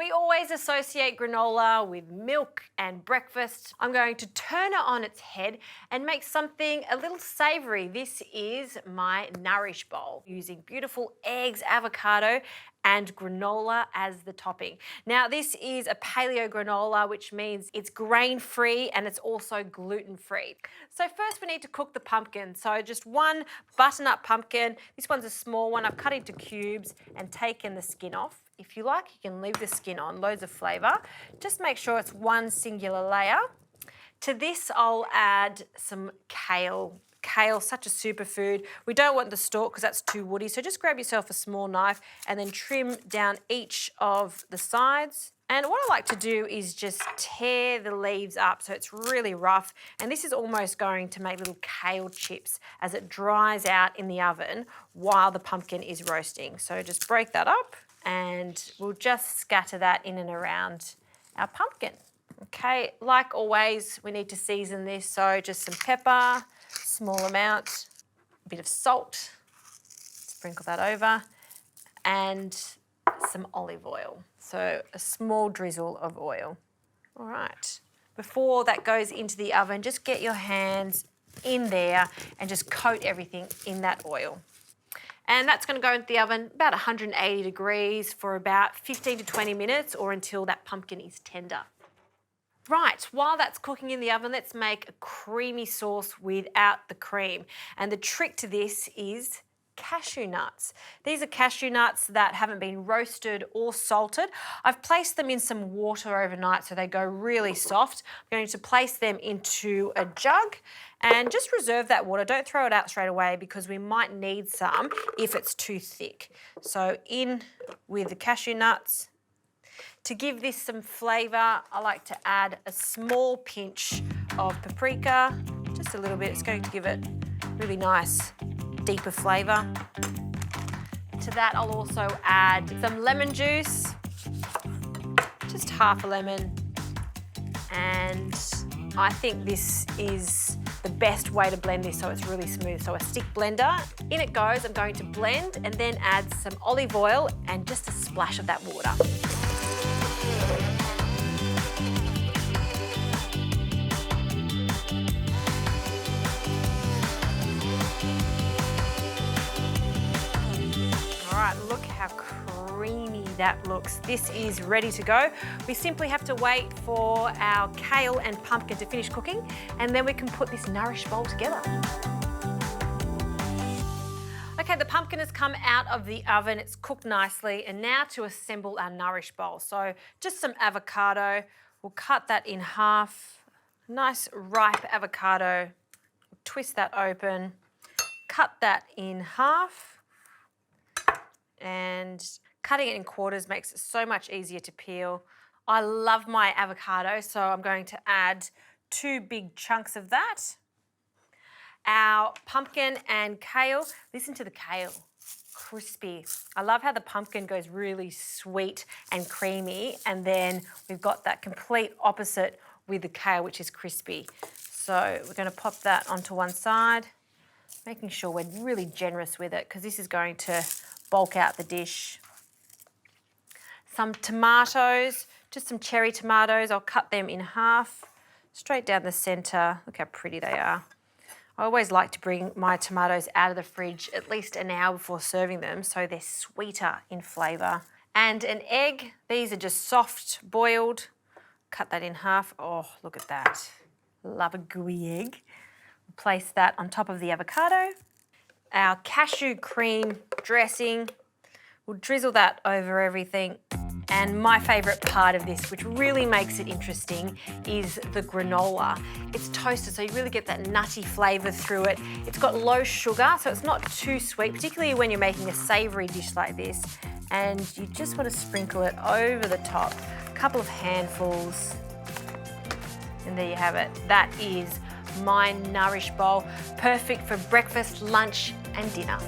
We always associate granola with milk and breakfast. I'm going to turn it on its head and make something a little savoury. This is my Nourish bowl using beautiful eggs, avocado and granola as the topping. Now this is a paleo granola, which means it's grain-free and it's also gluten-free. So first we need to cook the pumpkin. So just one button-up pumpkin. This one's a small one. I've cut into cubes and taken the skin off. If you like, you can leave the skin on, loads of flavour. Just make sure it's one singular layer. To this, I'll add some kale. Kale, such a superfood. We don't want the stalk because that's too woody, so just grab yourself a small knife and then trim down each of the sides. And what I like to do is just tear the leaves up so it's really rough. And this is almost going to make little kale chips as it dries out in the oven while the pumpkin is roasting. So just break that up and we'll just scatter that in and around our pumpkin. Okay, like always, we need to season this. So just some pepper, small amount, a bit of salt, sprinkle that over, and some olive oil. So a small drizzle of oil. All right. Before that goes into the oven, just get your hands in there and just coat everything in that oil. And that's going to go into the oven about 180 degrees for about 15 to 20 minutes or until that pumpkin is tender. Right, while that's cooking in the oven, let's make a creamy sauce without the cream. And the trick to this is cashew nuts. These are cashew nuts that haven't been roasted or salted. I've placed them in some water overnight so they go really soft. I'm going to place them into a jug and just reserve that water. Don't throw it out straight away because we might need some if it's too thick. So in with the cashew nuts. To give this some flavour, I like to add a small pinch of paprika, just a little bit. It's going to give it really nice, deeper flavour. To that, I'll also add some lemon juice, just half a lemon. And I think this is the best way to blend this so it's really smooth. So a stick blender, in it goes. I'm going to blend and then add some olive oil and just a splash of that water. Look how creamy that looks. This is ready to go. We simply have to wait for our kale and pumpkin to finish cooking and then we can put this Nourish bowl together. Okay, the pumpkin has come out of the oven. It's cooked nicely. And now to assemble our Nourish bowl. So just some avocado. We'll cut that in half. Nice ripe avocado. Twist that open. Cut that in half. And cutting it in quarters makes it so much easier to peel. I love my avocado, so I'm going to add 2 big chunks of that. Our pumpkin and kale, listen to the kale, crispy. I love how the pumpkin goes really sweet and creamy, and then we've got that complete opposite with the kale, which is crispy. So we're going to pop that onto one side, making sure we're really generous with it because this is going to bulk out the dish. Some tomatoes, just some cherry tomatoes. I'll cut them in half, straight down the centre. Look how pretty they are. I always like to bring my tomatoes out of the fridge at least an hour before serving them so they're sweeter in flavour. And an egg. These are just soft boiled. Cut that in half. Oh, look at that. Love a gooey egg. Place that on top of the avocado. Our cashew cream dressing, we'll drizzle that over everything. And my favourite part of this, which really makes it interesting, is the granola. It's toasted, so you really get that nutty flavour through it. It's got low sugar, so it's not too sweet, particularly when you're making a savoury dish like this. And you just want to sprinkle it over the top. A couple of handfuls. And there you have it. That is my Nourish bowl, perfect for breakfast, lunch and dinner.